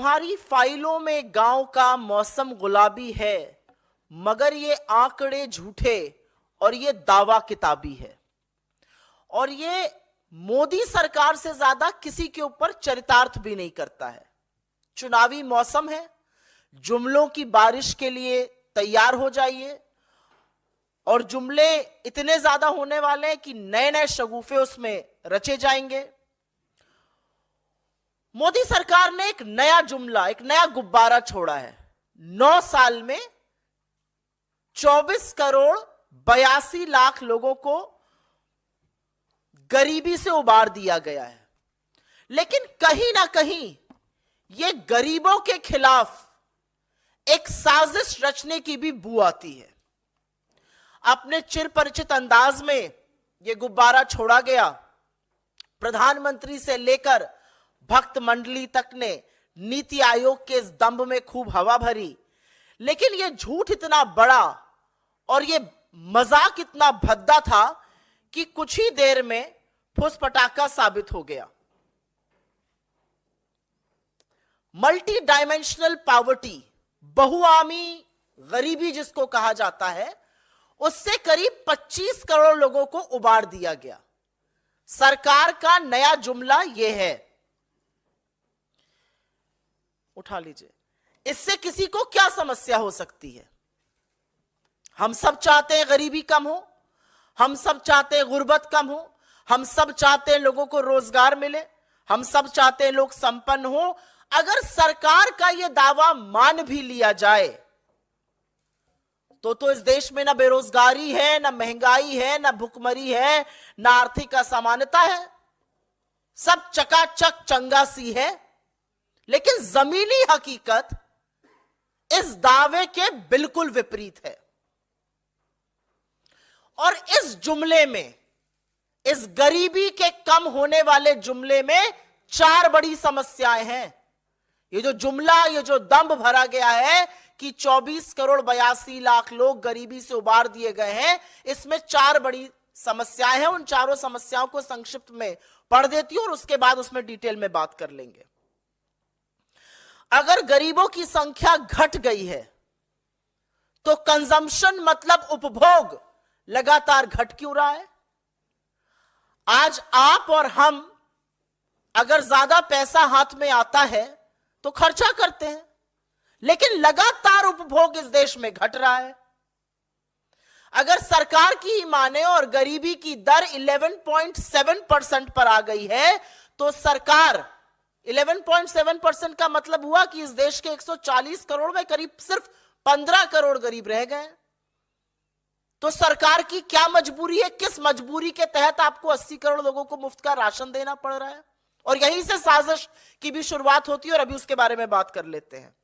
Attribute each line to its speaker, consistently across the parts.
Speaker 1: तुम्हारी फाइलों में गांव का मौसम गुलाबी है, मगर ये आंकड़े झूठे और ये दावा किताबी है। और ये मोदी सरकार से ज्यादा किसी के ऊपर चरितार्थ भी नहीं करता है। चुनावी मौसम है, जुमलों की बारिश के लिए तैयार हो जाइए, और जुमले इतने ज्यादा होने वाले हैं कि नए नए शगुफे उसमें रचे जाएंगे। मोदी सरकार ने एक नया जुमला, एक नया गुब्बारा छोड़ा है। 9 साल में 24 करोड़ 82 लाख लोगों को गरीबी से उबार दिया गया है। लेकिन कहीं ना कहीं यह गरीबों के खिलाफ एक साजिश रचने की भी बू आती है। अपने चिर परिचित अंदाज में यह गुब्बारा छोड़ा गया। प्रधानमंत्री से लेकर भक्त मंडली तक ने नीति आयोग के इस दंभ में खूब हवा भरी, लेकिन यह झूठ इतना बड़ा और यह मजाक इतना भद्दा था कि कुछ ही देर में फुस पटाखा साबित हो गया। मल्टी डायमेंशनल पॉवर्टी, बहुआमी गरीबी जिसको कहा जाता है, उससे करीब 25 करोड़ लोगों को उबार दिया गया। सरकार का नया जुमला यह है, उठा लीजिए, इससे किसी को क्या समस्या हो सकती है? हम सब चाहते हैं गरीबी कम हो, हम सब चाहते हैं गुर्बत कम हो, हम सब चाहते हैं लोगों को रोजगार मिले, हम सब चाहते हैं लोग संपन्न हो। अगर सरकार का यह दावा मान भी लिया जाए तो इस देश में ना बेरोजगारी है, ना महंगाई है, ना भुखमरी है, ना आर्थिक असमानता है, सब चकाचक चंगा सी है। लेकिन जमीनी हकीकत इस दावे के बिल्कुल विपरीत है। और इस जुमले में, इस गरीबी के कम होने वाले जुमले में 4 बड़ी समस्याएं हैं। ये जो जुमला, ये जो दंभ भरा गया है कि 24 करोड़ 82 लाख लोग गरीबी से उबार दिए गए हैं, इसमें 4 बड़ी समस्याएं हैं। उन चारों समस्याओं को संक्षिप्त में पढ़ देती हूं और उसके बाद उसमें डिटेल में बात कर लेंगे। अगर गरीबों की संख्या घट गई है तो कंजम्पशन मतलब उपभोग लगातार घट क्यों रहा है? आज आप और हम अगर ज्यादा पैसा हाथ में आता है तो खर्चा करते हैं, लेकिन लगातार उपभोग इस देश में घट रहा है। अगर सरकार की ही माने और गरीबी की दर 11.7% पर आ गई है, तो सरकार 11.7% का मतलब हुआ कि इस देश के 140 करोड़ में करीब सिर्फ 15 करोड़ गरीब रह गए। तो सरकार की क्या मजबूरी है? किस मजबूरी के तहत आपको 80 करोड़ लोगों को मुफ्त का राशन देना पड़ रहा है? और यहीं से साजिश की भी शुरुआत होती है और अभी उसके बारे में बात कर लेते हैं।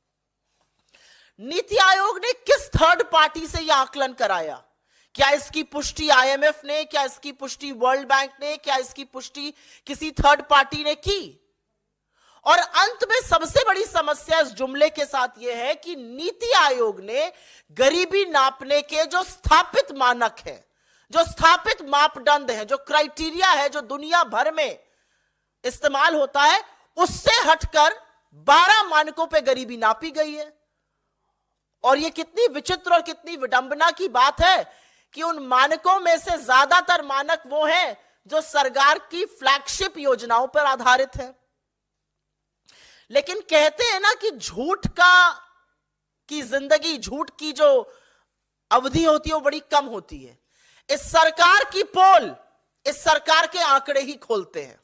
Speaker 1: नीति आयोग ने किस थर्ड पार्टी से यह आकलन कराया? क्या इसकी पुष्टि आईएमएफ ने, क्या इसकी पुष्टि वर्ल्ड बैंक ने, क्या इसकी पुष्टि किसी थर्ड पार्टी ने की? और अंत में सबसे बड़ी समस्या इस जुमले के साथ यह है कि नीति आयोग ने गरीबी नापने के जो स्थापित मानक है, जो स्थापित मापदंड है, जो क्राइटेरिया है, जो दुनिया भर में इस्तेमाल होता है, उससे हटकर 12 मानकों पे गरीबी नापी गई है। और यह कितनी विचित्र और कितनी विडंबना की बात है कि उन मानकों में से ज्यादातर मानक वो हैं जो सरकार की फ्लैगशिप योजनाओं पर आधारित है। लेकिन कहते हैं ना कि झूठ की जिंदगी, झूठ की जो अवधि होती है वो बड़ी कम होती है। इस सरकार की पोल, इस सरकार के आंकड़े ही खोलते हैं।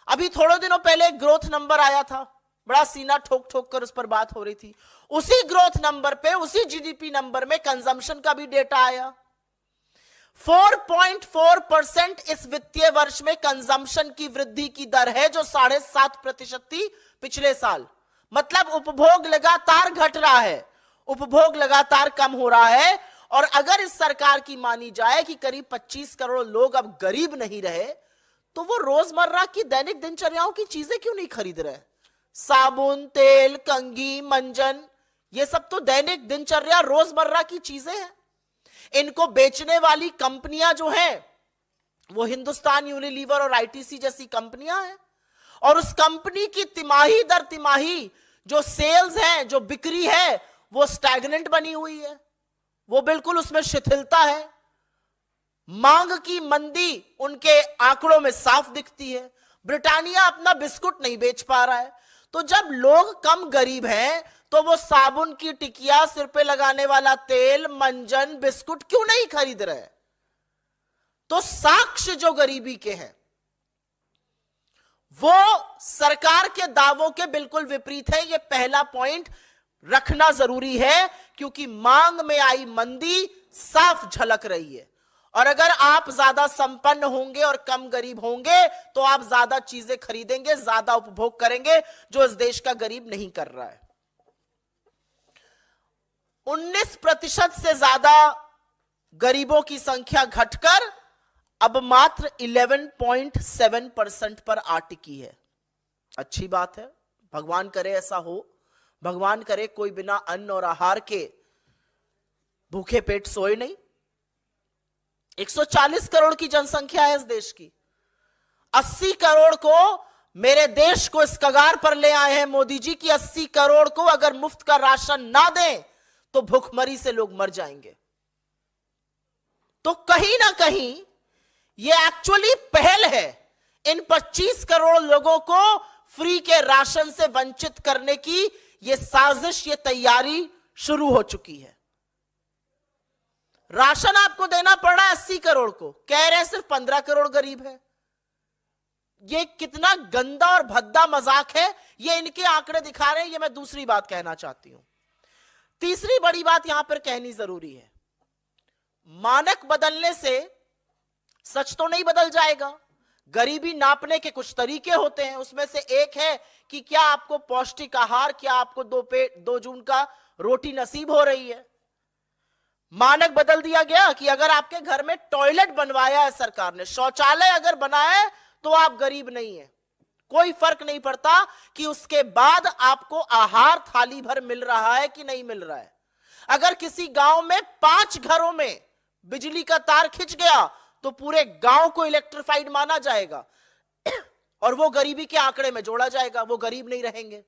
Speaker 1: अभी थोड़े दिनों पहले एक ग्रोथ नंबर आया था, बड़ा सीना ठोक ठोक कर उस पर बात हो रही थी। उसी ग्रोथ नंबर पे, उसी जीडीपी नंबर में कंजम्पशन का भी डेटा आया। 4.4% इस वित्तीय वर्ष में कंजम्पशन की वृद्धि की दर है, जो 7.5% थी पिछले साल। मतलब उपभोग लगातार घट रहा है, उपभोग लगातार कम हो रहा है। और अगर इस सरकार की मानी जाए कि करीब 25 करोड़ लोग अब गरीब नहीं रहे, तो वो रोजमर्रा की दैनिक दिनचर्याओं की चीजें क्यों नहीं खरीद रहे? साबुन, तेल, कंघी, मंजन, ये सब तो दैनिक दिनचर्या रोजमर्रा की चीजें हैं। इनको बेचने वाली कंपनियां जो हैं वो हिंदुस्तान यूनिलीवर और आईटीसी जैसी कंपनियां हैं। और उस कंपनी की तिमाही दर तिमाही जो सेल्स है, जो बिक्री है, वो स्टैग्नेंट बनी हुई है, वो बिल्कुल उसमें शिथिलता है। मांग की मंदी उनके आंकड़ों में साफ दिखती है। ब्रिटानिया अपना बिस्कुट नहीं बेच पा रहा है। तो जब लोग कम गरीब हैं तो वो साबुन की टिकिया, सिर पे लगाने वाला तेल, मंजन, बिस्कुट क्यों नहीं खरीद रहे? तो साक्ष्य जो गरीबी के हैं वो सरकार के दावों के बिल्कुल विपरीत है। ये पहला पॉइंट रखना जरूरी है, क्योंकि मांग में आई मंदी साफ झलक रही है। और अगर आप ज्यादा संपन्न होंगे और कम गरीब होंगे तो आप ज्यादा चीजें खरीदेंगे, ज्यादा उपभोग करेंगे, जो इस देश का गरीब नहीं कर रहा है। 19% से ज्यादा गरीबों की संख्या घटकर अब मात्र 11.7% पर आ टिकी है। अच्छी बात है, भगवान करे ऐसा हो। भगवान करे कोई बिना अन्न और आहार के भूखे पेट सोए नहीं। 140 करोड़ की जनसंख्या है इस देश की। 80 करोड़ को मेरे देश को इस कगार पर ले आए हैं मोदी जी की 80 करोड़ को अगर मुफ्त का राशन ना दें तो भूखमरी से लोग मर जाएंगे। तो कहीं ना कहीं यह एक्चुअली पहल है इन 25 करोड़ लोगों को फ्री के राशन से वंचित करने की। यह साजिश, यह तैयारी शुरू हो चुकी है। राशन आपको देना पड़ रहा है 80 करोड़ को, कह रहे हैं सिर्फ 15 करोड़ गरीब है। यह कितना गंदा और भद्दा मजाक है, यह इनके आंकड़े दिखा रहे हैं। यह मैं दूसरी बात कहना चाहती हूं। तीसरी बड़ी बात यहां पर कहनी जरूरी है। मानक बदलने से सच तो नहीं बदल जाएगा। गरीबी नापने के कुछ तरीके होते हैं, उसमें से एक है कि क्या आपको पौष्टिक आहार, क्या आपको 2 जून का रोटी नसीब हो रही है। मानक बदल दिया गया कि अगर आपके घर में टॉयलेट बनवाया है सरकार ने, शौचालय अगर बनाया है, तो आप गरीब नहीं है। कोई फर्क नहीं पड़ता कि उसके बाद आपको आहार थाली भर मिल रहा है कि नहीं मिल रहा है। अगर किसी गांव में 5 घरों में बिजली का तार खिंच गया तो पूरे गांव को इलेक्ट्रिफाइड माना जाएगा और वो गरीबी के आंकड़े में जोड़ा जाएगा। वो गरीब नहीं रहेंगे।